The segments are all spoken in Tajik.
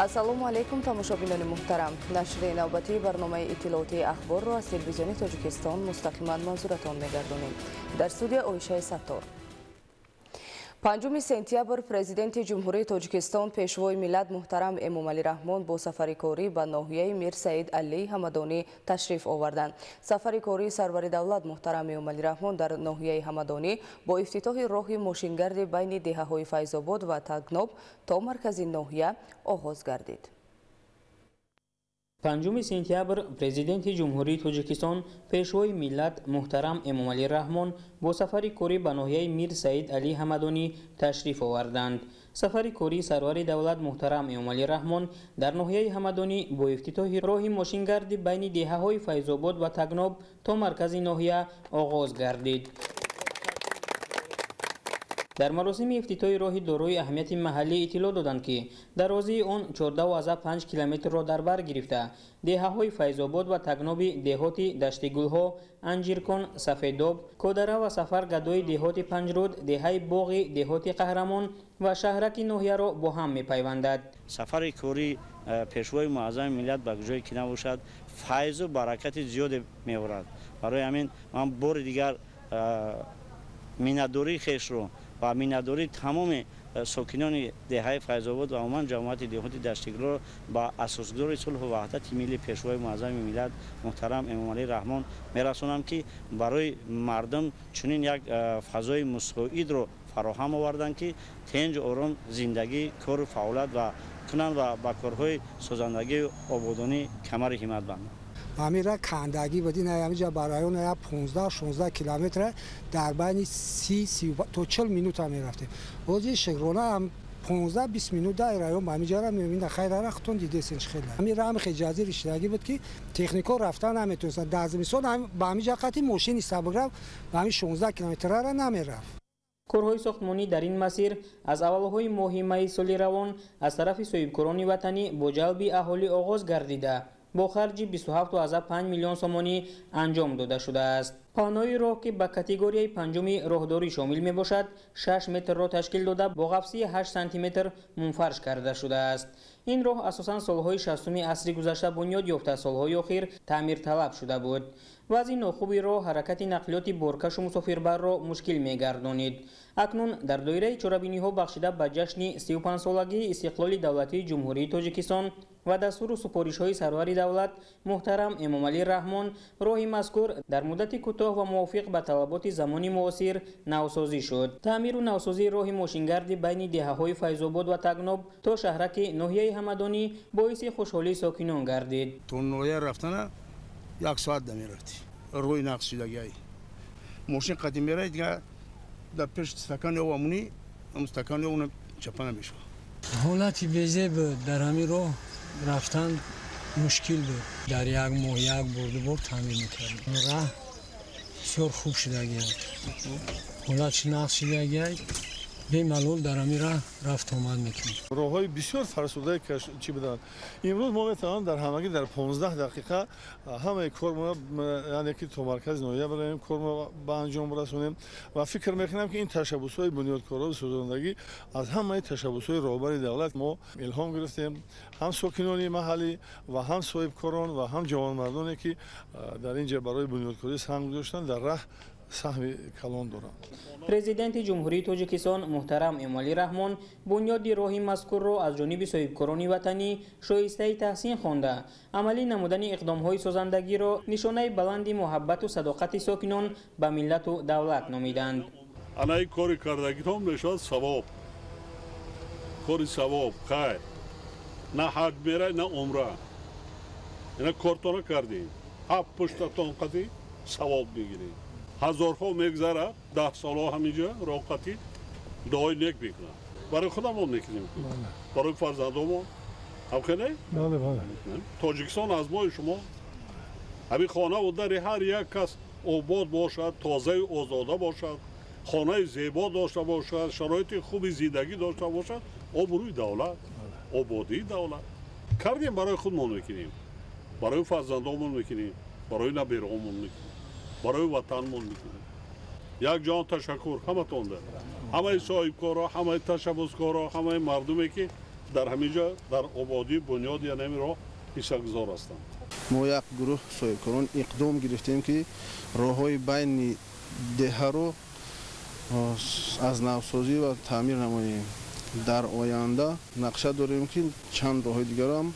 السلام علیکم تماشابینان محترم. نشر نوبتی برنامه اطلاعاتی اخبار را از تلویزیون تاجیکستان مستقیما منظورتان می‌گردانیم. در استودیو اویشه ستار. 5 سپتامبر پرزیدنت جمهوری تاجیکستان پیشوای ملت محترم امامعلی رحمان با سفر کاری به ناحیه میر سعید علی همدانی تشریف آوردند. سفر کاری سرور دولت محترم امامعلی رحمان در ناحیه همدانی با افتتاح راه ماشینگرد بین دهه‌های فیض‌آباد و تگناب تا مرکز ناحیه آغاز گردید. 5 سپتامبر پرزیدنت جمهوری تاجیکستان پیشوای ملت محترم امامعلی رحمان با سفر کاری به ناحیه میر سعید علی همدانی تشریف آوردند. سفر کاری سرور دولت محترم امامعلی رحمان در ناحیه همدانی با افتتاح راه ماشینگرد بین دهه‌های فیض‌آباد و تگناب تا مرکز ناحیه آغاز گردید. در مراسم افتتاح راه دارای اهمیت محلی اطلاع دادند که درازی آن 14.5 کیلومتر را در بر گرفته دهه‌های فیض‌آباد و تگناب دهات دشت گلها، انجیرکان، سفیداب، کودره و سفر گدای دهات پنجرود، دهه باغ دهات قهرمان و شهرک ناحیه را با هم می‌پیوندد. سفر کاری پیشوای معظم ملت به جای که نباشد فیض و برکت زیاد می‌آورد. برای همین من بار دیگر مینادوری خیش رو و مینادوری تمام ساکنان دهه فیض‌آباد و عموما جماعت دهات دشتگل را با اساسگذار صلح و وحدت ملی پیشوای معظم ملت محترم امامعلی رحمان میرسانم که برای مردم چنین یک فضای مساعد را فراهم آوردند که تنج آرام زندگی کار فعالیت و کنند و با کارهای سازندگی آبادانی کمر همت بندند. همین کندگی بدین همینجا برایون 15-16 کیلومتر در بین 30 تا 40 مینوت هم میرفتیم. ولی شگرانه هم 15-20 مینوت در رایون به همینجا را میبینید خیلی رختون دیده سنش خیلی. همین راه خیلی جزیره رشتگی بود که تکنیکا رفتن نمیتونستن. در زمستان هم به همینجا قطعی ماشین استبرگرم به همین 16 کیلومتر را نمیرفت. کارهای ساختمانی در این مسیر از اولهای ماه می سال روان از طرف صاحبکاران وطنی با جلب اهالی آغاز گردیده با خرج 27.5 میلیون سومانی انجام داده شده است. پانوی راه که به کاتگوری پنجم راهداری شامل می باشد 6 متر را تشکیل داده با قفسه 8 سانتی متر منفرش کرده شده است. این راه اساساً سالهای 60 عصر گذشته بنیاد یافته، سالهای اخیر تعمیر طلب شده بود. وضع ناخوب راه حرکت نقلیات بارکش و مسافربر را مشکل می گردانید. اکنون در دایره چرابینی ها بخشیده به جشن 35 سالگی استقلال دولتی جمهوری تاجیکستان و دستور سپارش های سرور دولت محترم امامعلی رحمان راه مذکور در مدت کوتاه و موافق به طلبات زمانی معاصر نوسازی شد. تعمیر و نوسازی راه ماشینگرد بین دهه‌های فیض‌آباد و تگناب تا شهرک ناحیه همدانی باعث خوشحالی ساکنان گردید. تو ناحیه رفتن 1 ساعت میرفتی. روی نقص شدگی ماشین قدیم میره دیگه در پیش استکان او امونی استکان اون چپا نمیشه. حالتی بیزه بود در همین راه رفتن مشکل بود. در یک ماه یک بار تعمیر میکردیم. راه بسیار خوب شدگی حالت نقص شدگی بی‌ملول در همین راه رفت آمد میکنیم. راههای بسیار فرسوده چی بدن. امروز ما میتوانیم در همگی در 15 دقیقه همه کار ما یعنی که تو مرکز ناحیه بریم کار ما به انجام برسونیم و فکر میکنم که این تشبس‌های بنیادکارا و سازندگی از همه تشبس‌های راهبر دولت ما الهام گرفتیم، هم ساکنان محلی و هم صاحبکاران و هم جوانمردانی که در اینجا برای بنیادکاری سهم گذاشتن در راه سهم کلان دارند. پرزیدنت جمهوری تاجیکستان محترم امامعلی رحمان بنیاد راه مذکور را از جانب صاحبکاران وطنی شایسته تحسین خوانده عملی نمودن اقدام‌های سازندگی را نشانه بلند محبت و صداقت ساکنان به ملت و دولت نامیدند. انای کاری کردگیتون نشان ثواب کاری ثواب خیر نه حج میره نه عمره اینا کارتون کردیم هفت پشتتون قضی ثواب میگیرید هزارها میگذره 10 سالا همینجا راقتی دعای نیک میکنه برای خودمون میکنیم برای فرزندامون همخنه بله تاجیکستان از ما شما همین خانه و در هر یک کس آباد باشد تازه آزاده باشد خانه زیبا داشته باشد شرایط خوبی زندگی داشته باشد آبروی دولت آبادی دولت کردیم برای خودمون میکنیم برای فرزندامون میکنیم برای نبیرامون میکنیم برای وطنمون میکنیم. یک جان تشکر همتون ده همه صاحبکارا همه تشبسکارا همه مردمی که در همینجا در آبادی بنیاد یا نمیرو پیشگذار هستند. ما یک گروه صاحبکاران اقدام گرفتیم که راههای بین دهه رو از نوسازی و تعمیر نماییم. در آینده نقشه داریم که چند راه دیگر هم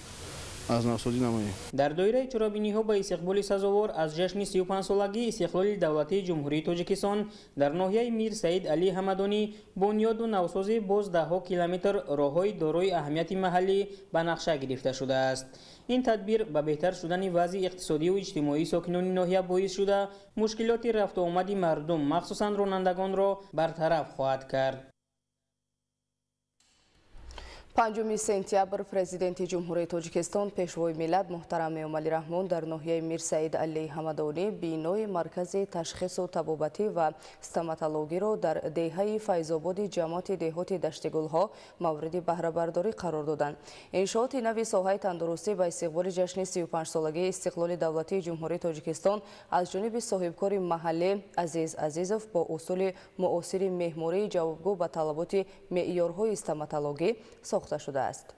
از نوسازی نماییم. در دایره چرابینی‌ها با استقبال سزاوار از جشن 35 سالگی استقلال دولتی جمهوری تاجیکستان در ناحیه میر سعید علی حمدانی بنیاد و نوسازی باز ده‌ها کیلومتر راههای دارای اهمیت محلی به نقشه گرفته شده است. این تدبیر به بهتر شدن وضع اقتصادی و اجتماعی ساکنان ناحیه باعث شده مشکلات رفت و آمد مردم مخصوصاً رانندگان را برطرف خواهد کرد. 5 سپتامبر پرزیدنت جمهوری تاجیکستان پیشوای ملت محترم امامعلی رحمان در ناحیه میر سعید علی حمدانی بینای مرکز تشخیص و طبابتی و استوماتولوژی را در دهه فیض‌آباد جماعت دهات دشت گلها مورد بهره برداری قرار دادند. انشاءات نوی ساحه تندرستی به استقبال جشن 35 سالگی استقلال دولتی جمهوری تاجیکستان از جانب صاحبکار محلی عزیز عزیزوف با اصول معاصر معماری جوابگو به طلبات معیارهای استوماتولوژی ساخته شده است.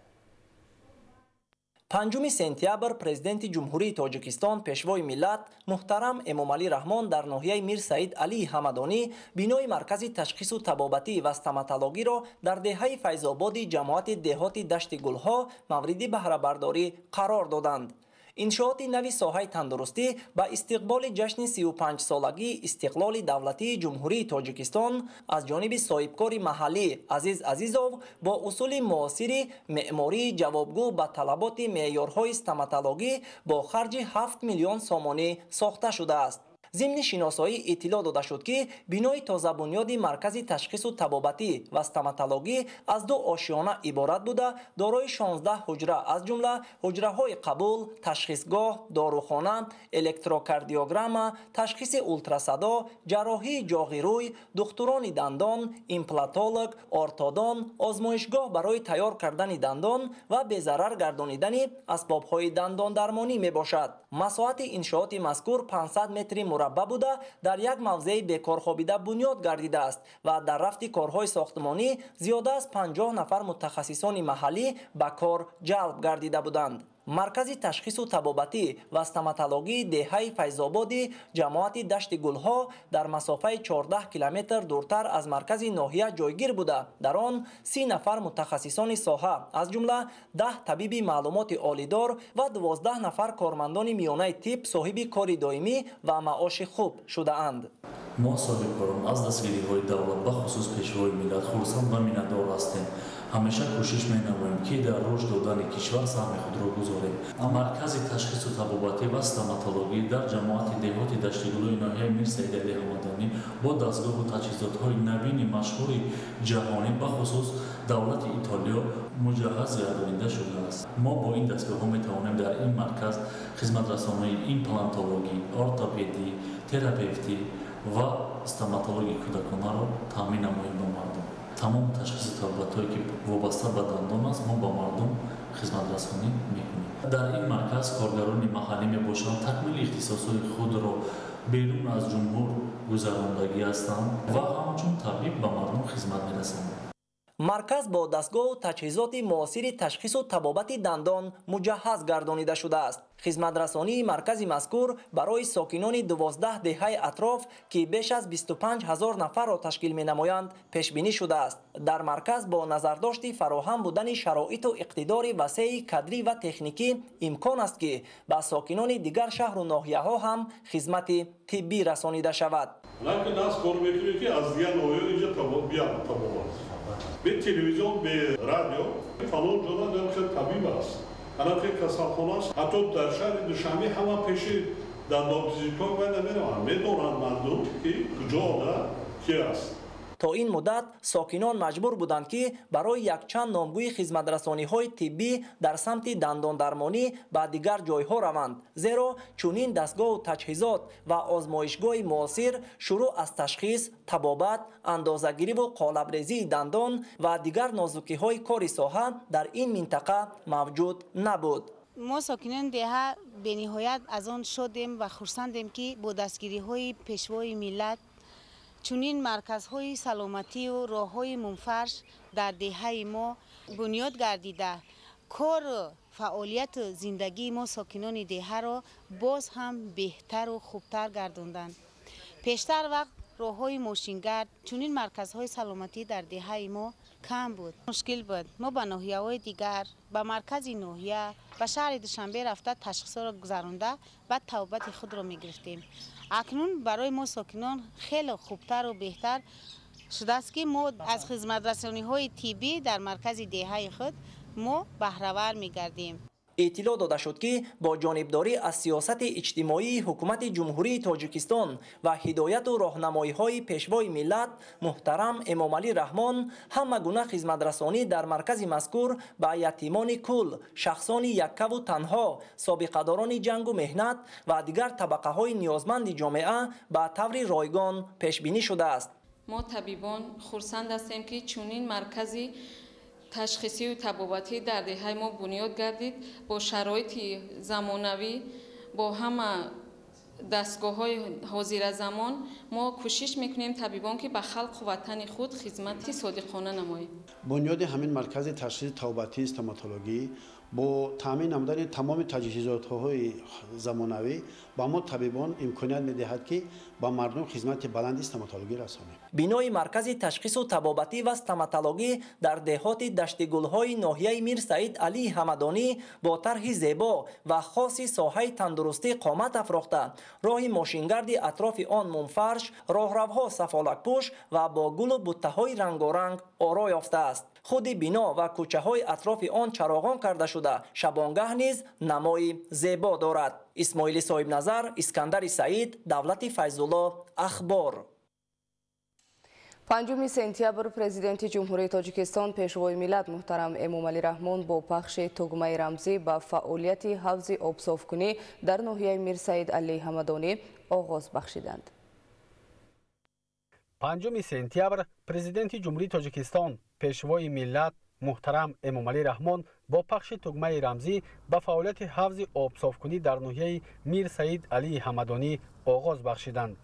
5 سپتامبر پرزیدنت جمهوری تاجیکستان پیشوای ملت محترم امامعلی رحمان در ناحیه میر سعید علی حمدانی بینای مرکز تشخیص و طبابتی و استوماتولوژی را در دهه فیض‌آباد جماعت دهات دشت گلها مورد بهره برداری قرار دادند. انشاءات نوی ساحه تندرستی با استقبال جشن 35 سالگی استقلال دولتی جمهوری تاجیکستان از جانب صاحبکار محلی عزیز عزیزوف با اصول معاصر معماری جوابگو به طلبات معیارهای استوماتولوژی با خرج 7 میلیون سومانی ساخته شده است. ضمن شناسایی اطلاع داده شد که بینای تازه بنیاد مرکز تشخیص و طبابتی و استوماتولوژی از 2 آشیانه عبارت بوده دارای 16 حجره از جمله حجره های قبول، تشخیصگاه، داروخانه، الکتروکاردیوگرام، تشخیص اولتراسدا، جراحی جاغی روی، دکتران دندان، ایمپلانتولوژ، ارتودون، آزمایشگاه برای تیار کردن دندان و به ضرر گردانیدن اسباب‌های دندان درمانی می باشد. مساحت انشاءات مذکور 500 متر مربع بوده در یک موضع بکار خوابیده بنیاد گردیده است و در رفت کارهای ساختمانی زیاده از 50 نفر متخصصان محلی به کار جلب گردیده بودند. مرکز تشخیص و طبابتی و استوماتولوژی دهه فیض‌آباد جماعت دشت گلها در مسافه 14 کیلومتر دورتر از مرکز ناحیه جایگیر بوده. در آن 30 نفر متخصصان ساحه از جمله 10 طبیب معلومات عالیدار و 12 نفر کارمندان میانه طب صاحب کار دائمی و معاش خوب شده اند. ما صاحبکاران از دستگیری‌های دولت به خصوص پیشوای ملت خرسند و میnnتدار هستیم. همیشه کوشش می‌نماییم که در رشد دادن کشور سهم خود را گذاریم. مرکز تشخیص و طبابتی و استوماتولوژی در جماعت دهات دشت گلهای ناحیه میر سعید علی حمدانی با دستگاه و تجهیزات‌های نوین مشهور جهانی به خصوص دولت ایتالیا مجهز گردانیده شده است. ما با این دستگاه‌ها می‌توانیم در این مرکز خدمت رسانی ایمپلانتولوژی، ارتوپدی، تراپوتی و استوماتولوژی کودکانه را تامین نماییم به مردم. تمام تشخیص طبابت‌هایی که وابسته به دندان است ما با مردم خدمت رسانی می‌کنیم. در این مرکز کارگران محلی میباشند تکمیل اختصاص‌های خود را بیرون از جمهور گذراندگی هستند و همچون طبیب به مردم خدمت می‌رسانند. مرکز با دستگاه و تجهیزات معاصر تشخیص و طبابت دندان مجهز گردانیده شده است. خدمت رسانی مرکز مذکور برای ساکنان 12 دهه اطراف که بیش از 25,000 نفر را تشکیل می نمایند پیش بینی شده است. در مرکز با نظرداشت فراهم بودن شرایط و اقتدار وسیع کادری و تکنیکی امکان است که به ساکنان دیگر شهر و ناحیه ها هم خدمت طبی رسانیده شود. لکن دست کار میکنیم که از دیگر ناحیه اینجا بیان طبابت. به تلویزیون به رادیو فلان جدا دلخیر طبیب است. الان که کسالخانه است حتی در شهر دوشنبه همه پیش دندانپزشکان باید نمیروند میدونند مردم که کجا و کی است. تا این مدت ساکنان مجبور بودند که برای یک چند نامگوی خدمت رسانی‌های طبی در سمت دندان درمانی به دیگر جایها روند، زیرا چنین دستگاه و تجهیزات و آزمایشگاه معاصر شروع از تشخیص، طبابت، اندازه‌گیری و قالب‌ریزی دندان و دیگر نازکی‌های کار ساحه در این منطقه موجود نبود. ما ساکنان دهه به نهایت از آن شدیم و خرسندیم که با دستگیری‌های پیشوای ملت چونین مرکزهای سلامتی و راههای منفرش در دهه ما بنیاد گردیده کار فعالیت زندگی ما ساکنان دهه را باز هم بهتر و خوبتر گرداندند. پیشتر وقت راههای ماشینگرد چونین مرکزهای سلامتی در دهه ما کم بود. مشکل بود. ما به ناحیه‌های دیگر به مرکز ناحیه به شهر دوشنبه رفته تشخیص را گذرانده و توبت خود را می‌گرفتیم. اکنون برای ما ساکنان خیلی خوبتر و بهتر شده است که ما از خدمت رسانی‌های طبی در مرکز دهه خود ما بهره‌ور می‌گردیم. اطلاع داده شد که با جانبداری از سیاست اجتماعی حکومت جمهوری تاجیکستان و هدایت و راهنمایی‌های پیشوای ملت محترم امامعلی رحمان همه گونه خدمترسانی در مرکز مذکور به یتیمان کل، شخصان یکه و تنها، سابقه‌داران جنگ و مهنت و دیگر طبقه‌های نیازمند جامعه به طور رایگان پیش بینی شده است. ما طبیبان خرسند هستیم که چنین مرکزی تشخیصی و طبابتی در دهه ما بنیاد گردید با شرایط زمانوی با همه دستگاه‌های حاضر زمان ما کوشش میکنیم طبیبان که به خلق و وطن خود خدمتی صادقانه نماییم. بنیاد همین مرکز تشخیص طبابتی استوماتولوژی با تامین نمودن تمام تجهیزات‌های زمانوی با ما طبیبان امکانیت می‌دهد که با مردم خدمت بلند استوماتولوژی رسانیم. بینای مرکز تشخیص و طبابتی و استوماتولوژی در دهات دشت گل‌های ناحیه میر سعید علی حمدانی با طرح زیبا و خاصی ساحه تندرستی قامت افراخته، راه ماشینگرد اطراف آن منفرش، راهروها سفالک‌پوش و با گل و بوته‌های رنگارنگ آرای یافته است. خود بینا و کوچه‌های اطراف آن چراغان کرده شده، شبانگاه نیز نمای زیبا دارد. اسماعیل صاحب نظر، اسکندر سعید، دولت فیض‌الله، اخبار. 5 سپتامبر پرزیدنت جمهوری تاجیکستان پیشوای ملت محترم امامعلی رحمان با پخش تگمه رمزی به فعالیت حوض آب صافکنی در ناحیه میر سعید علی حمدانی آغاز بخشیدند. 5 سپتامبر پرزیدنت جمهوری تاجیکستان پیشوای ملت محترم امامعلی رحمان با پخش تگمه رمزی به فعالیت حوض آب صافکنی در ناحیه میر سعید علی حمدانی آغاز بخشیدند.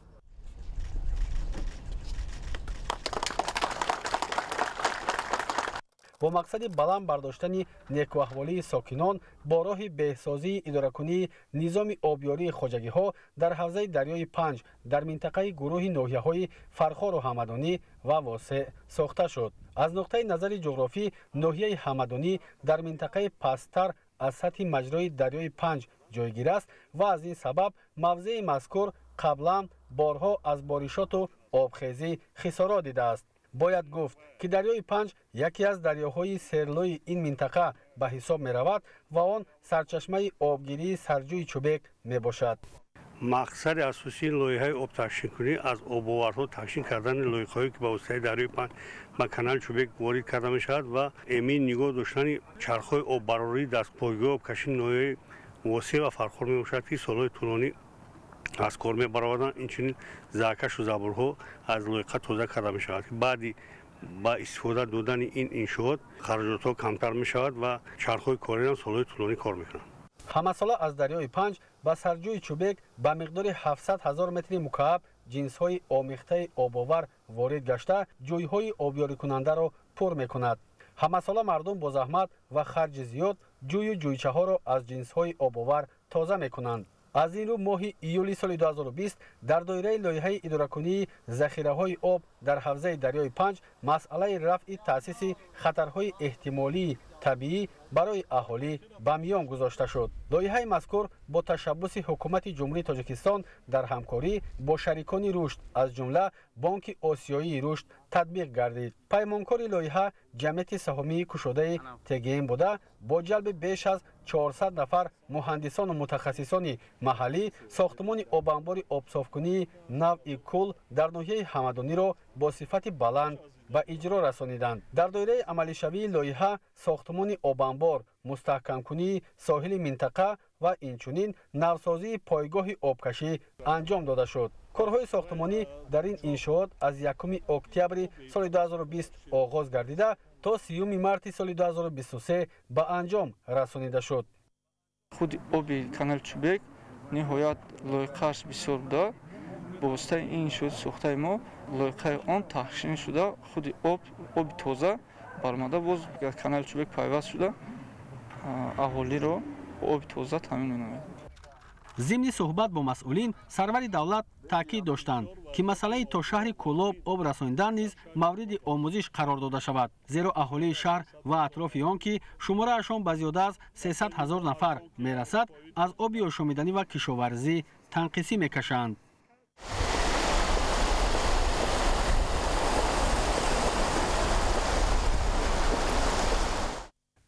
با مقصد بلند برداشتن نیکواحوالی ساکنان با راه بهسازی اداره‌کنی نظام آبیاری خواجگی‌ها در حوزه دریای پنج در منطقه گروه ناحیه‌های فرخار و حمدانی و واسع ساخته شد. از نقطه نظر جغرافی ناحیه حمدانی در منطقه پست‌تر از سطح مجرای دریای پنج جایگیر است و از این سبب موضع مذکور قبلا بارها از بارشات و آبخیزی خسارات دیده است. باید گفت که دریای پنج یکی از دریاهای سیرلوی این منطقه به حساب می رود و آن سرچشمه آبگیری سرجوی چوبک می باشد. مقصد اساسی لایحه آب تخشین کنی از آب‌آورها تخشین کردن لایحه‌هایی که به واسطه دریای پنج به کانال چوبک وارد کرده می شود و امین نگاه داشتن چرخ‌های آببراری دست پایگاه آبکشی ناحیه واسع و فرخار می باشد که سال‌های طولانی از کار می برآوردن. اینچنین زاکش و زبرها از لایحه تازه کرده می شود. بعدی با استفاده دادن این انشاءات خرجات‌ها کمتر می شود و چرخ‌های کاری هم سال‌های طولانی کار می کنند. همساله از دریای پنج به سرجوی چوبک به مقدار 700,000 متر مکعب جنس‌های آمیخته آب‌آور وارد گشته جوی‌های آبیاری کننده را پر می‌کند. همساله مردم با زحمت و خرج زیاد جوی و جویچه‌ها را از جنس‌های آب‌آور تازه می‌کنند. از این رو ماه ایولی سال 2020 در دایره لایحه اداره‌کنی ذخیره‌های آب در حوزه دریای پنج مسئله رفع تأسیس خطرهای احتمالی طبیعی برای اهالی به میان گذاشته شد. لایحه مذکور با تشبث حکومت جمهوری تاجیکستان در همکاری با شریکان رشد از جمله بانک آسیایی رشد تطبیق گردید. پیمانکار لایحه جمعیت سهامی کشاده تگین بوده با جلب بیش از 400 نفر مهندسان و متخصصان محلی ساختمان آبانبار آبصافکنی نوع کل در ناحیه حمدانی را با صفت بلند به اجرا رسانیدند. در دایره عملی شوی لایحه ساختمان آبانبار مستحکم کنی ساحل منطقه و اینچنین نوسازی پایگاه آبکشی انجام داده شد. کارهای ساختمانی در این انشاءات از 1 اکتبر سال 2020 آغاز گردیده تا 30 مارس سال 2023 به انجام رسانیده شد. خود آب کانال چوبک نهایت لایقش بسیار بوده با واسطه این شد سوخته ما لایقه آن تحقیق شده خود آب تازه برآمده باز کانال چوبک پیوست شده اهالی را آب تازه تامین می‌نماید. ضمن صحبت با مسئولین سروری دولت تاکید داشتند که مسئله تا شهر کولاب آب رسانیدن نیز مورد آموزش قرار داده شود زیرا اهالی شهر و اطراف آن که شماره‌شان به زیاده از 300,000 نفر میرسد از آب آشامیدنی و کشاورزی تنقیصی میکشند.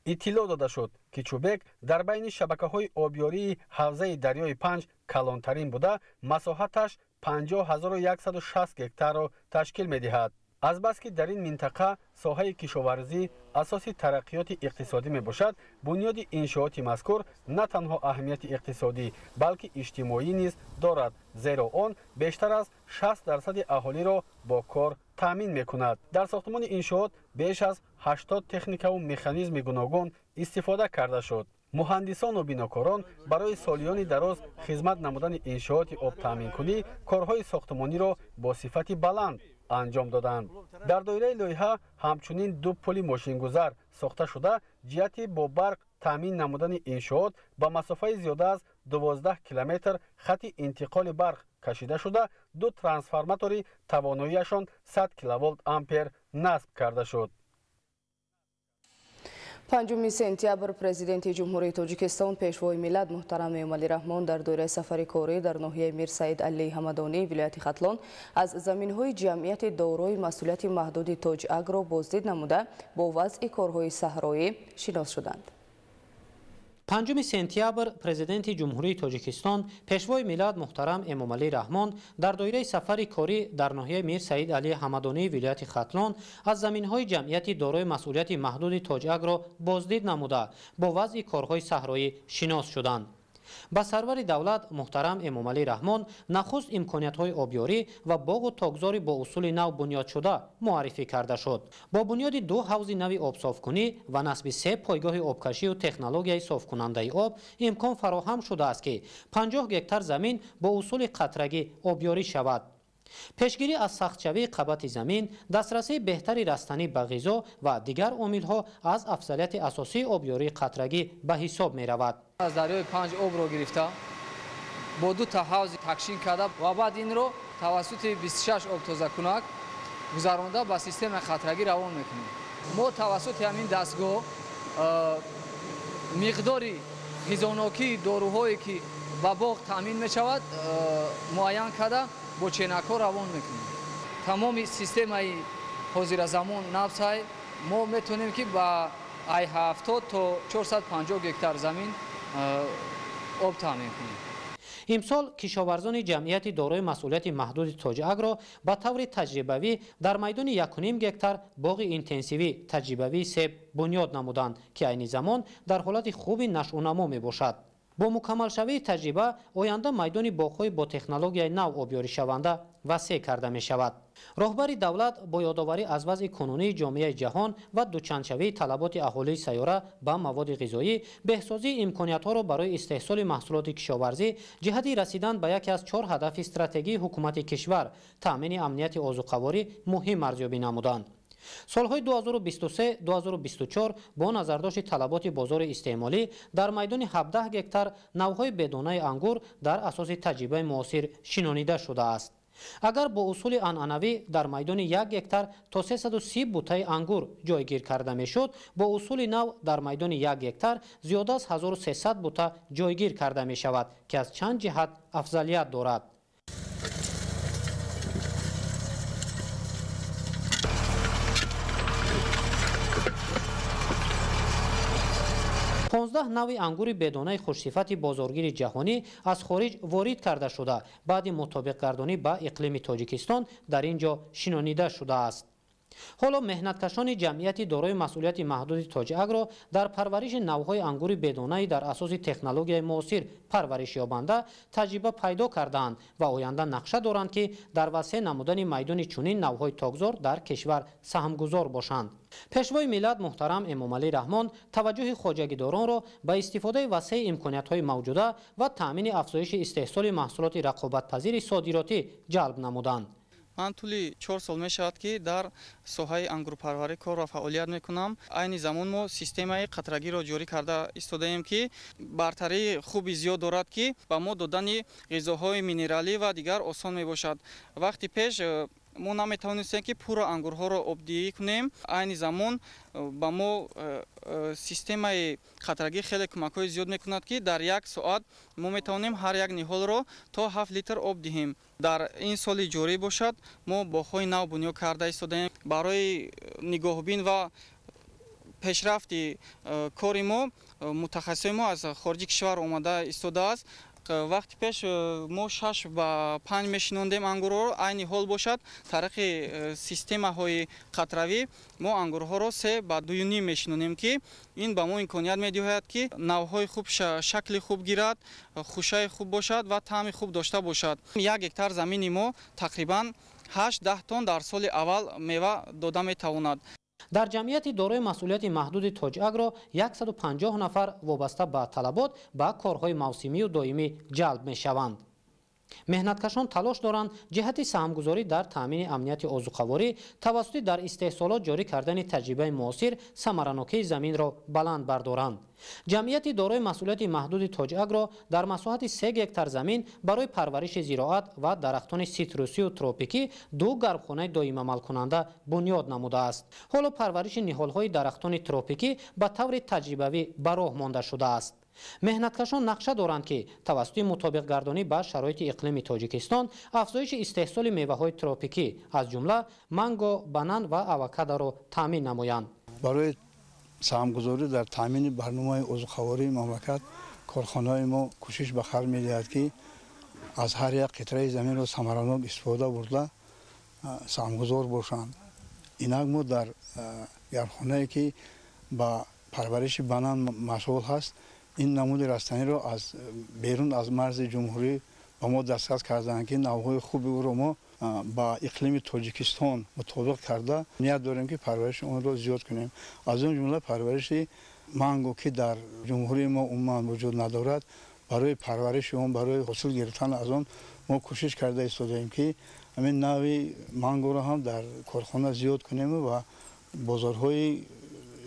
اطلاع داده شد که چوبک در بین شبکه‌های آبیاری حوزه دریای پنج کلانترین بوده مساحتش 50,160 گکتار را تشکیل می‌دهد. از بس که در این منطقه ساحه کشاورزی اساس ترقیات اقتصادی میباشد، بنیاد انشاءات مذکور نه تنها اهمیت اقتصادی بلکه اجتماعی نیز دارد زیرا آن بیشتر از 60% اهالی را با کار تامین میکند. در ساختمان انشاءات بیش از 80 تکنیک و مکانیزم گوناگون استفاده کرده شد. مهندسان و بیناکاران برای سالیان دراز خدمت نمودن انشاءات آب تامین کنی کارهای ساختمانی را با صفت بلند انجام دادند. در دایره لایحه همچنین دو پل ماشینگذار ساخته شده جهت با برق تامین نمودن انشاءات با مسافه زیاده از 12 کیلومتر خط انتقال برق کشیده شده دو ترانسفورماتوری تواناییشان 100 کیلوولت آمپر نصب کرده شد. 5 سپتامبر پرزیدنت جمهوری تاجیکستان پیشوای ملت محترم امومالی رحمان در دوره سفر کاری در ناحیه میر سعید علی حمدانی ولایت ختلان از زمین‌های جمعیت دارای مسئولیت محدود تاج اگرو بازدید نموده با وضع کارهای صحرایی شناس شدند. 5 سپتامبر پرزیدنت جمهوری تاجیکستان پیشوای ملت محترم امومالی رحمان در دایره سفر کاری در ناحیه میر سعید علی حمدانی ولایت ختلان از زمین‌های جمعیت دارای مسئولیت محدود تاج اگرو بازدید نموده با وضع کارهای صحرایی شناس شدند. با سرور دولت محترم امومالی رحمان نخست امکانیت‌های آبیاری و باغ و تاگزاری با اصول نو بنیاد شده معرفی کرده شد. با بنیاد 2 حوض نوی آب صافکنی و نصب 3 پایگاه آبکشی و تکنولوژی صافکننده آب امکان فراهم شده است که 50 گکتار زمین با اصول قطرگی آبیاری شود. پیشگیری از سخت‌شوی قبط زمین، دسترسی بهتری رستنی به غذا و دیگر عامل‌ها از افضلیت اساسی آبیاری قطرگی به حساب می‌رود. از دریای پنج آب را گرفته با 2 تا حوض تکشین کرده و بعد این را توسط 26 آب تازه کنک گذرانده به سیستم قطرگی روان می‌کنیم. ما توسط همین دستگاه مقداری غذاناکی داروهایی که به باغ تامین می‌شود معین کرده با چینک‌ها روان میکنیم. تمام سیستم حاضر زمان نفس ما میتونیم که با 70 تا 450 گکتار زمین آب تامین کنیم. امسال کشاورزان جمعیت دارای مسئولیت محدود تاج اگرو به طور تجربوی در میدان 1.5 گکتار باغ اینتنسیوی تجربوی سیب بنیاد نمودند که عین زمان در حالت خوب نشو و نما می باشد. با مکمل شوی تجربه آینده میدان باغ‌های با تکنولوژی نو آبیاری شونده وسیع کرده می شود. راهبر دولت با یادآوری از وضع کنونی جامعه جهان و دوچندشوی طلبات اهالی سیاره با مواد غذایی بهسازی امکانیت‌ها را برای استحصال محصولات کشاورزی جهت رسیدن به یکی از 4 هدف استراتژی حکومت کشور تامین امنیت آذوقه‌واری مهم ارزیابی نمودند. سالهای 2023-2024 با نظرداشت طلبات بازار استعمالی در میدان 17 گکتار نوهای بدانه انگور در اساس تجربه معاصر شنانیده شده است. اگر با اصول عنعنوی در میدان 1 گکتار تا 330 بوته انگور جایگیر کرده میشد، با اصول نو در میدان 1 گکتار زیاده از 1300 بوته جایگیر کرده می شود که از چند جهت افضلیت دارد. 15 نوع انگور بدانه خوشصفت بازارگیر جهانی از خارج وارد کرده شده بعد مطابق گردانی با اقلیم تاجیکستان در اینجا شنانیده شده است. حالا مهنتکشان جمعیتی دارای مسئولیت محدود تاج اگرو در پرورش نوهای انگور بدانه در اساس تکنولوژی معاصر پرورش یابنده تجربه پیدا کردند و آینده نقشه دارند که در وسیع نمودن میدان چنین نوهای تاگزار در کشور سهمگذار باشند. پیشوای ملت محترم امامعلی رحمان توجه خواجگیداران را به استفاده وسیع امکانیت‌های موجوده و تأمین افزایش استحصال محصولات رقابت‌پذیر صادراتی جلب نمودند. من طولی 4 سال میشود که در ساحه انگورپروری کار و فعالیت میکنم. عین زمان ما سیستم قطرگی را جاری کرده ایستاده ایم که برتری خوبی زیاد دارد که با ما دادن غذاهای مینرالی و دیگر آسان میباشد. وقتی پیش ما نمیتوانستیم که پورا انگورها را آبدهی کنیم. عین زمان با ما سیستم قطرگی خیلی کمک‌های زیاد میکند که در یک ساعت ما میتوانیم هر یک نهال را تا 7 لیتر آب دهیم. در این سال جاری باشد ما باغ‌های نو بنیاد کرده ایستادیم. برای نگاهبین و پیشرفت کار ما متخصص ما از خارج کشور آمده ایستاده است. وقتی پیش ما 6 به 5 میشنوندیم انگورها رو، عین حال باشد طریق سیستم های قطروی ما انگورها رو 3 به 2.5 میشنونیم که این به ما امکانیت میدهد که نوهای خوب شکل خوب گیرد، خوشه خوب باشد و طعم خوب داشته باشد. 1 هکتار زمین ما تقریبا 8-10 تن در سال اول میوه داده میتواند. در جمعیت دارای مسئولیت محدود تاج اگرو 150 نفر وابسته به طلبات به کارهای موسمی و دائمی جلب می شوند. مهنتکشان تلاش دارند جهت سهمگذاری در تامین امنیت آذوقه‌واری توسط در استحصالات جاری کردن تجربه معاصر ثمره‌ناکی زمین را بلند بردارند. جمعیت دارای مسئولیت محدود تاج اگرو در مساحت 3 هکتار زمین برای پرورش زراعت و درختان سیتروسی و تروپیکی 2 گرمخانه دائم عمل کننده بنیاد نموده است. حالا پرورش نهال‌های درختان تروپیکی به طور تجربوی به راه مانده شده است. مهنتکشان نقشه دارند که توسط مطابق گردانی با شرایط اقلیم تاجیکستان افزایش استحصال میوه‌های تروپیکی از جمله مانگو، بنان و آووکادو را تامین نمایند. برای سهمگذاری در تامین برنامه آذوقه‌واری مملکت کارخانه‌های ما کوشش به خرج می‌دهد که از هر یک قطره زمین را ثمره‌ناک استفاده برده سهمگذار باشند. اینک ما در گرمخانه‌ای که با پرورش بنان مشغول هست این نمود رستنی را از بیرون از مرز جمهوری با ما دسترس کردند که نوهای خوبی او را ما با اقلیم تاجیکستان مطابق کرده نیت داریم که پرورش اون را زیاد کنیم. از اون جمله پرورش مانگو که در جمهوری ما عموما وجود ندارد، برای پرورش اون، برای حاصل گرفتن از اون ما کوشش کرده ایستادیم که همین نوع مانگو را هم در کارخانه زیاد کنیم و بازارهای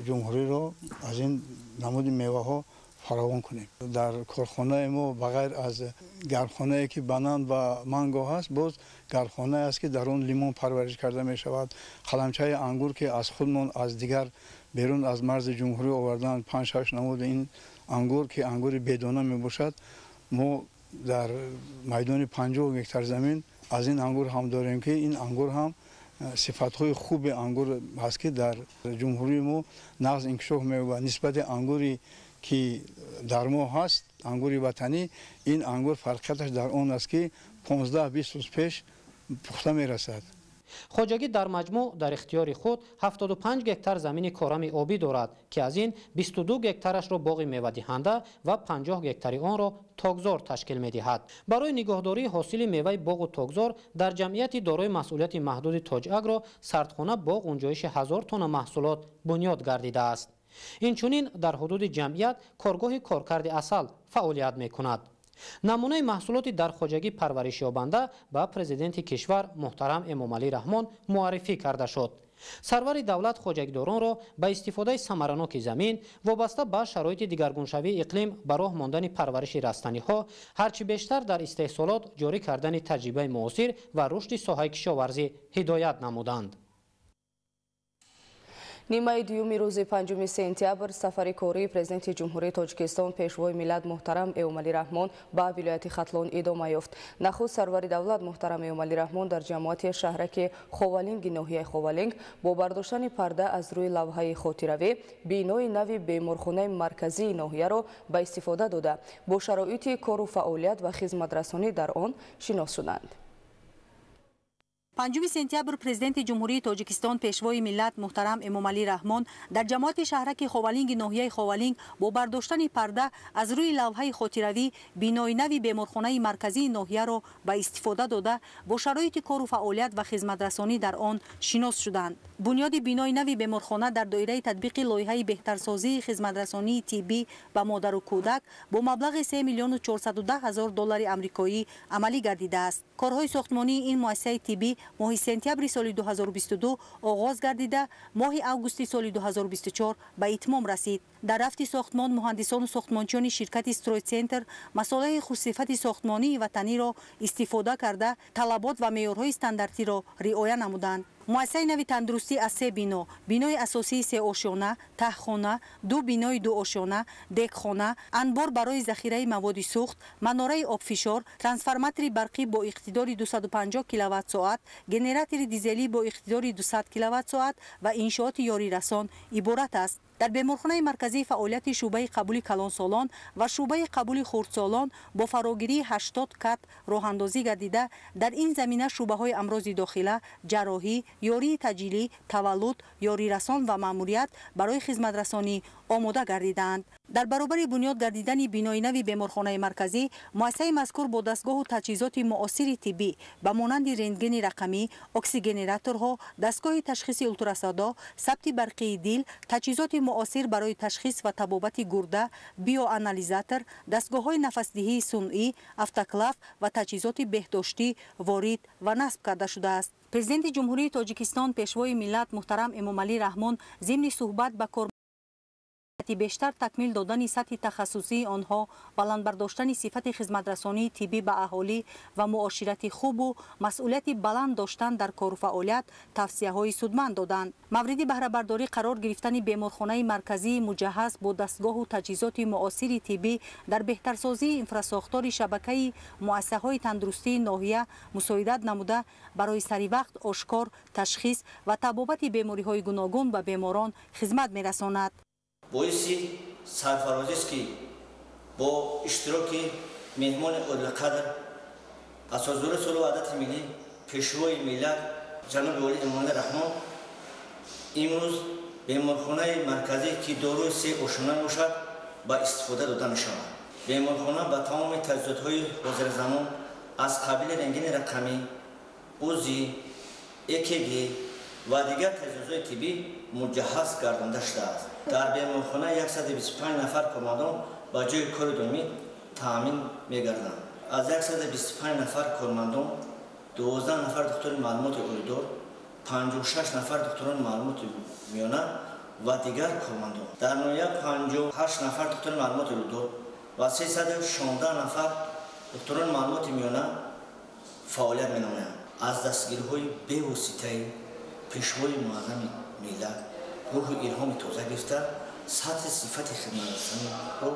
جمهوری را از این نمود میوه ها فراوان کنیم. در کارخانه ما بغیر از گرمخانه که بنان و مانگو هست، باز گرمخانه است که در اون لیمون پرورش کرده می شود. خلمچه انگور که از خودمون از دیگر بیرون از مرز جمهوری آوردن 5-6 نمود این انگور که انگور بدانه می باشد. ما در میدان 50 هکتار زمین از این انگور هم داریم که این انگور هم صفت‌های خوب انگور هست که در جمهوری ما نقض انکشاف می‌یابد. نسبت انگوری که در ما هست، انگوری وطنی، این انگور فرقیتش در آن است که 15-20 روز پیش پخته می‌رسد. خواجگی در مجموع در اختیار خود 75 هکتار زمین کارم آبی دارد که از این 22 هکتارش را باغ میوه دهنده و 50 هکتار آن را تاگزار تشکیل می‌دهد. برای نگهداری حاصل میوه باغ و تاگزار در جمعیت دارای مسئولیت محدود تاج اگرو سردخانه با گنجایش 1000 تن محصولات بنیاد گردیده است. اینچنین در حدود جمعیت کارگاه کارکرد عسل فعالیت می‌کند. نمونه محصولات در خواجگی پرورش یابنده به پرزیدنت کشور محترم امامعلی رحمان معرفی کرده شد. سرور دولت خواجگیداران را به استفاده ثمره‌ناک زمین وابسته به شرایط دیگرگونشوی اقلیم به راه ماندن پرورش رستنی‌ها هرچی بیشتر در استحصالات جاری کردن تجربه معاصر و رشد ساحه کشاورزی هدایت نمودند. نیمه دوم روز 5 سپتامبر سفر کاری پرزیدنت جمهوری تاجیکستان پیشوای ملت محترم امامعلی رحمان به ولایت ختلون ادامه یافت. نخست سرور دولت محترم امامعلی رحمان در جماعت شهرک خوالینگ ناحیه خوالینگ با برداشتن پرده از روی لوحه خاطروی بینای نوی بیمارخانه مرکزی ناحیه را به استفاده داده با شرایط کار و فعالیت و خدمت رسانی در آن شناس شدند. 5 سپتامبر президенти ҷумҳурии тоҷикистон пешвои миллат муҳтарам эмомалӣ раҳмон дар ҷамоати шаҳраки ховалинги ноҳияи ховалинг бо бардоштани парда аз рӯи лавҳаи хотиравӣ бинои нави беморхонаи марказии ноҳияро ба истифода дода бо шароити кору фаъолият ва хизматрасонӣ дар он шинос шуданд. бунёди бинои нави беморхона дар доираи татбиқи лоиҳаи беҳтарсозии хизматрасонии тиббӣ ба модару кӯдак бо маблағи 3 миллиону 410 ҳазор доллари амрикоӣ амалӣ гардидааст. корҳои сохтмонии ин муассисаи тиббӣ моҳи сентябри соли 2022 оғоз гардида моҳи августи соли 2024 ба итмом расид. дар рафти сохтмон муҳандисону сохтмончиёни ширкати стройцентр масолаи хусусифати сохтмонии ватаниро истифода карда талабот ва меъёрҳои стандартиро риоя намуданд. муассисаи нави тандурустӣ аз 3 бино: бинои асосии 3 ошёна, таҳхона, 2 бинои 2 ошёна, декхона, анбор барои захираи маводи сӯхт, манораи обфишор, трансформатори барқӣ бо иқтидори 250 киловатт-соат, генератори дизелӣ бо иқтидори 200 киловатт-соат ва иншооти ёрирасон иборат аст. дар беморхонаи марказии фаъолияти шӯъбаи қабули калонсолон ва шӯъбаи қабули хурдсолон бо фарогирии 80 кат роҳандозӣ гардида дар ин замина шӯъбаҳои амрози дохила, ҷарроҳӣ, ёрии таҷилӣ, таваллуд, ёрирасон ва маъмурият барои хизматрасонӣ омода гардидаанд. дар баробари бунёд гардидани бинои нави беморхонаи марказӣ муассисаи мазкур бо дастгоҳу таҷҳизоти муосири тиббӣ ба монанди рентгени рақамӣ, оксигенераторҳо, дастгоҳи ташхиси ултрасадо, сабти барқии дил, таҷҳизоти муосир барои ташхис ва табобати гурда, биоанализатор, дастгоҳҳои нафасдиҳии сунъӣ, автоклав ва таҷҳизоти беҳдоштӣ ворид ва насб карда шудааст. президенти ҷумҳурии тоҷикистон пешвои миллат муҳтарам эмомалӣ раҳмон зимни суҳбат ба бештар такмил додани сатҳи тахассусии онҳо, баландбардоштани сифати хизматрасонии тиббӣ ба аҳолӣ ва муоширати хубу масъулияти баланд доштан дар кору фаъолият тавсияҳои судманд доданд. мавриди баҳрабардорӣ қарор гирифтани беморхонаи марказии муҷаҳҳаз бо дастгоҳу таҷҳизоти муосири тиббӣ дар беҳтарсозии инфрасохтори шабакаи муассисаҳои тандурустии ноҳия мусоидат намуда барои саривақт ошкор, ташхис ва табобати бемориҳои гуногун ба беморон хизмат мерасонад. боиси сарфарозист ки бо иштироки меҳмони одилқадр асосдори солу адати миллӣ пешвои миллат ҷаноби олӣ эмомалӣ раҳмон имрӯз беморхонаи марказӣ ки дорои 3 ошона бошад ба истифода дода мешавад. беморхона ба тамоми таҷҳизотҳои ҳозирзамон аз қабили рентгени рақамӣ, узи, экг ва дигар таҷҳизоти тиббӣ муҷаҳҳаз гардонда шудааст. дар беморхона 125 нафар кормандон ба ҷои кори доимӣ таъмин мегарданд. аз 125 нафар кормандон 12 нафар духтури маълумоти олидор, 56 нафар духтурони маълумоти миёна ва дигар кормандон, дар ноҳия 58 нафар духтури маълумоти олидор ва 316 нафар духтурони маълумоти миёна фаъолият менамоянд. аз дастгириҳои бевоситаи пешвои муаззами миллат рӯҳи илҳоми тоза гирифта сатҳи сифати хидматрасониро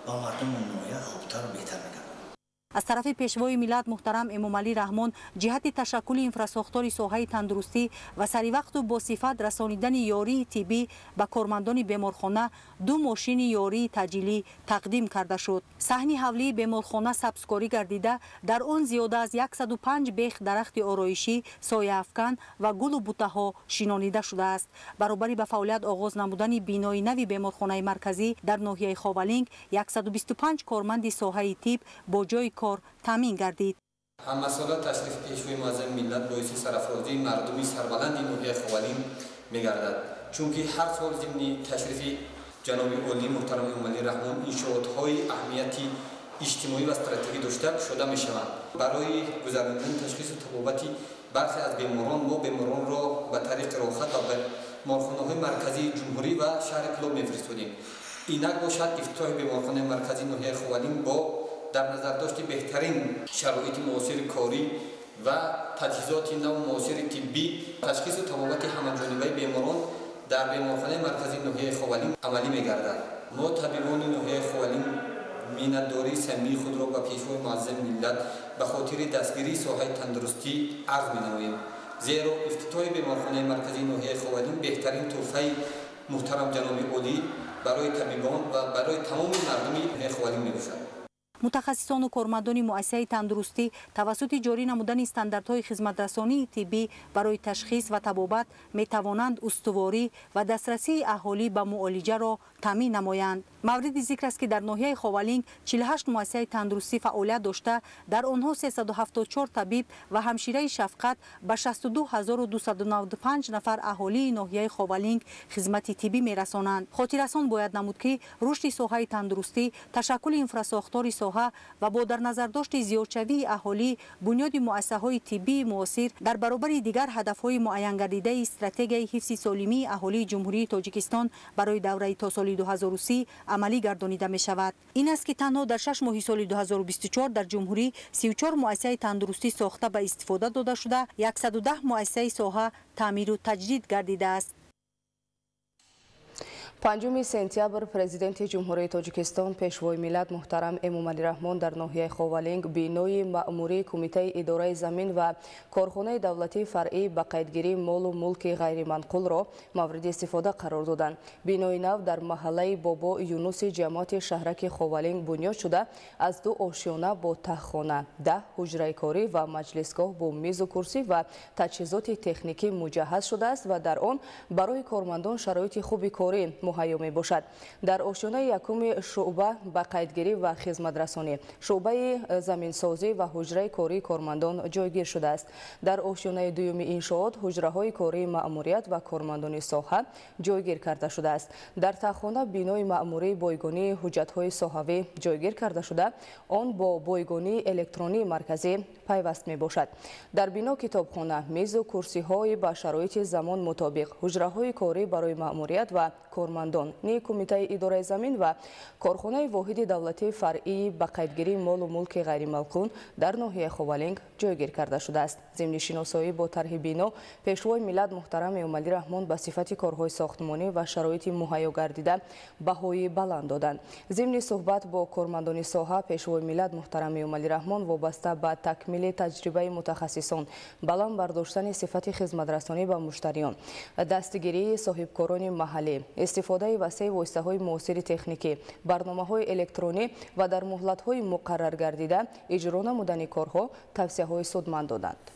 ба мардуми ноҳия хубтару беҳтар мекард. аз тарафи пешвои миллат муҳтарам эмомалӣ раҳмон ҷиҳати ташаккули инфрасохтори соҳаи тандурустӣ ва саривақту босифат расонидани ёрии тиббӣ ба кормандони беморхона 2 мошини ёрии таҷилӣ тақдим карда шуд. саҳни ҳавлии беморхона сабзкорӣ гардида дар он зиёда аз 105 бех дарахти ороишӣ, сояафкан ва гулу бутаҳо шинонида шудааст. баробари ба фаъолият оғоз намудани бинои нави беморхонаи марказӣ дар ноҳияи ховалинг 125 корманди соҳаи тиб бо ҷои кор таъмин гардид. ҳамасола ташрифи пешвои муаззами миллат боиси сарафрозии мардуми сарбаланди ноҳияи ховалинг мегардад, чунки ҳар сол зимни ташрифи ҷаноби олӣ муҳтарам эмомалӣ раҳмон иншоотҳои аҳамияти иҷтимоӣ ва стратегӣ дошта кушода мешаванд. барои гузарондани ташхису табобати бархе аз беморон мо беморонро ба тариқи рохат ва беморхонаҳои марказии ҷумҳурӣ ва шаҳри Клоб мефиристодем. инак бошад ифтитоҳи беморхонаи марказии ноҳияи ховалинг бо дар назардошти беҳтарин шароити муосири корӣ ва таҷҳизоти нав муосири тиббӣ ташхису табобати ҳамаҷонибаи беморон дар беморхонаи марказии ноҳияи ховалинг амалӣ мегардад. мо табибони ноҳияи ховалинг миннатдории самимии худро ба пешвои муаззами миллат ба хотири дастгирии соҳаи тандурустӣ арз менамоем, зеро ифтитоҳи беморхонаи марказии ноҳияи ховалинг беҳтарин тӯҳфаи муҳтарам ҷаноби олӣ барои табибон ва барои тамоми мардуми ноҳияи ховалинг мебошад. متخصصان و کارمندان مؤسسه تندرستی توسط جاری نمودن استانداردهای خدمترسانی طبی برای تشخیص و طبابت می توانند استواری و دسترسی اهالی به معالجه را تامین نمایند. مورد ذکر است که در ناحیه خاولینگ 48 مؤسسه تندرستی فعالیت داشته، در آنها 374 طبیب و همشیره شفقت به 62295 نفر اهالی ناحیه خاولینگ خدمت طبی می رسانند. خاطررسان باید نمود که رشد ساحه تندرستی، تشکل انفراساختار ساحه و با در نظر داشت زیادشوی اهالی بنیاد مؤسسه‌های طبی معاصر در برابر دیگر هدف‌های معین گردیده استراتژی حفظ سالمی اهالی جمهوری تاجیکستان برای دوره تا سال 2030 عملی گردانیده می شود. این است که تنها در 6 ماه سال 2024 در جمهوری 34 مؤسسه تندرستی ساخته به استفاده داده شده، 110 مؤسسه ساحه تعمیر و تجدید گردیده است. 5 سپتامبر پرزیدنت جمهوری تاجیکستان پیشوای ملت محترم امامعلی رحمان در ناحیه خاولینگ بینوی مأموری کمیته اداره زمین و کارخانه دولتی فرعی به قیدگیری مال و ملک غیر منقول را مورد استفاده قرار دادند. بینوی نو در محله بابا یونس جماعت شهرک خاولینگ بنیاد شده، از 2 آشیانه با تخخانه، 10 حجره کاری و مجلسگاه با میز و کرسی و تجهیزات تکنیکی مجهز شده است و در آن برای کارمندان شرایط خوب کاری مهیا می باشد. در آشیانه یکم شعبه به قیدگیری و خدمترسانی، شعبه زمینسازی و حجره کاری کارمندان جایگیر شده است. در آشیانه دوم انشاءات، حجره های کاری مأموریت و کارمندان ساحه جایگیر کرده شده است. در تخانه بینای مأموری بایگانی حجت های ساحوی جایگیر کرده شده، آن با بایگانی الکترونی مرکزی پیوست می باشد. در بنا کتابخانه، میز و کرسی های با شرایط زمان مطابق، حجره های کاری برای مأموریت و کارمندان نی کمیته اداره زمین و کارخانه واحد دولتی فرعی به قیدگیری مال و ملک غیر ملکون در ناحیه خاولینگ جایگیر کرده شده است. ضمن شناسایی با طرح بنا، پیشوای ملت محترم امامعلی رحمان به صفت کارهای ساختمانی و شرایط مهیا گردیده بهای بلند دادند. ضمن صحبت با کارمندان ساحه، پیشوای ملت محترم امامعلی رحمان وابسته به تکمیل تجربه متخصصان، بلند برداشتن صفت خدمترسانی به مشتریان، دستگیری صاحبکاران محلی، استفاده وسیع واسطه‌های معاصر تکنیکی، برنامه‌های الکترونی و در مهلت‌های مقرر گردیده اجرا نمودن کارها توصیه‌های سودمند دادند.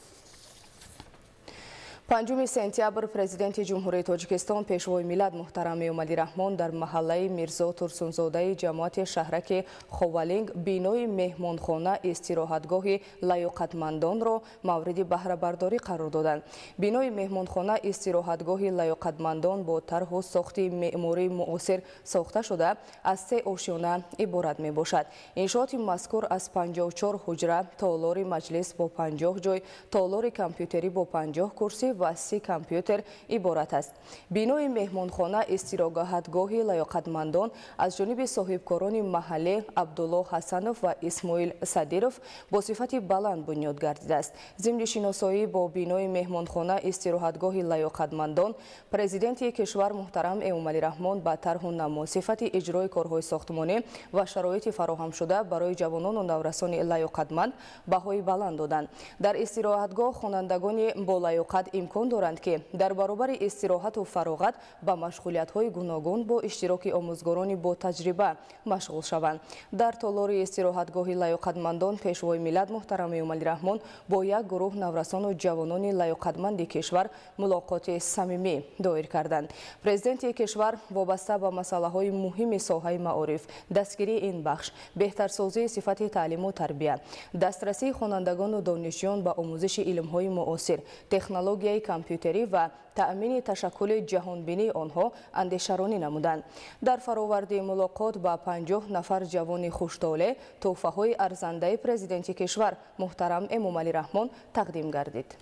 5 سپتامبر پرزیدنت جمهوری تاجیکستان پیشوای ملت محترم امامعلی رحمان در محله میرزا ترسونزاده جماعت شهرک خاولینگ بینای مهمانخانه استراحتگاه لیاقتمندان را مورد بهره برداری قرار دادند. بینای مهمانخانه استراحتگاه لیاقتمندان با طرح و ساخت معماری معاصر ساخته شده، از 3 آشیانه عبارت می باشد. انشاءات مذکور از 54 حجره، تالار مجلس با 50 جای، تالار کامپیوتری با 50 کرسی و 30 کامپیوتر عبارت است. بینای مهمانخانه استراحتگاه لیاقتمندان از جانب صاحبکاران محلی عبدالله حسنوف و اسماعیل صدیروف با صفت بلند بنیاد گردیده است. ضمن شناسایی با بینای مهمانخانه استراحتگاه لیاقتمندان، پرزیدنت کشور محترم امامعلی رحمان با طرح و نما، صفت اجرای کارهای ساختمانی و شرایط فراهم شده برای جوانان و نورسان لیاقتمند بهای بلند دادند. در استراحتگاه خوانندگان با لیاقت امکان دارند که در برابر استراحت و فراغت با مشغولیت‌های گوناگون با اشتراک آموزگاران با تجربه مشغول شوند. در تالار استراحتگاه لیاقتمندان، پیشوای ملت محترم امامعلی رحمان با یک گروه نورسان و جوانان لیاقتمند کشور ملاقات صمیمی دایر کردند. پرزیدنت کشور وابسته به مسائل مهم ساحه معارف، دستگیری این بخش، بهترسازی صفت تعلیم و تربیت، دسترسی خوانندگان و دانشجویان به آموزش علم‌های معاصر، تکنولوژی کامپیوتری و تأمین تشکل جهانبینی آنها اندیشه‌رانی نمودند. در فراورده ملاقات با 50 نفر جوان خوش‌طالع تحفه‌های ارزنده پرزیدنت کشور محترم امامعلی رحمان تقدیم گردید.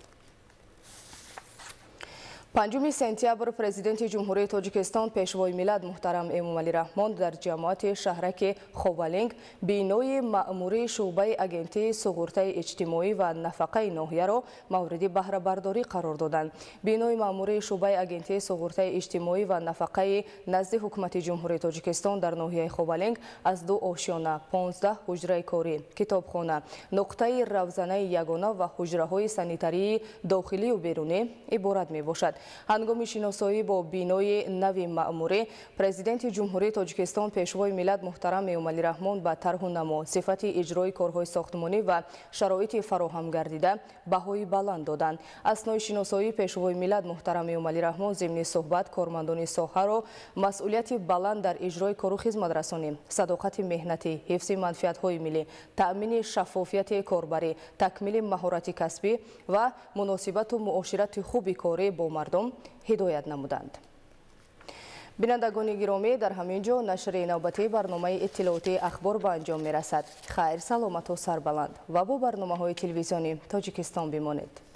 5 سپتامبر پرزیدنت جمهوری تاجیکستان پیشوای ملت محترم امامعلی رحمان در جماعت شهرک خاولینگ بینای مأموری شعبه اگنتی سقورته اجتماعی و نفقه ناحیه را مورد بهره برداری قرار دادند. بینای مأموری شعبه اگنتی سقورته اجتماعی و نفقه نزد حکومت جمهوری تاجیکستان در ناحیه خاولینگ از 2 آشیانه، 15 حجره کاری، کتابخانه، نقطه روزنه یگانه و حجره های سانیتری داخلی و بیرونی عبارت می باشد. ҳангоми шиносоӣ бо бинои нави маъмурӣ президенти ҷумҳурии тоҷикистон пешвои миллат муҳтарам Эмомалӣ Раҳмон ба тарҳу намо, сифати иҷрои корҳои сохтмонӣ ва шароити фароҳам гардида баҳои баланд доданд. аснои шиносоии пешвои миллат муҳтарам Эмомалӣ Раҳмон зимни суҳбат кормандони соҳаро масъулияти баланд дар иҷрои кору хизматрасонӣ, садоқати меҳнатӣ, ҳифзи манфиатҳои миллӣ, таъмини шаффофияти корбарӣ, такмили маҳорати касбӣ ва муносибату муоширати хуби корӣ бо мардум ҳидоят намуданд. бинандагони гиромӣ, дар ҳамин ҷо нашри навбатии барномаи иттилоотии ахбор ба анҷом мерасад. хайр, саломату сарбаланд ва бо барномаҳои телевизиони Тоҷикистон бимонед.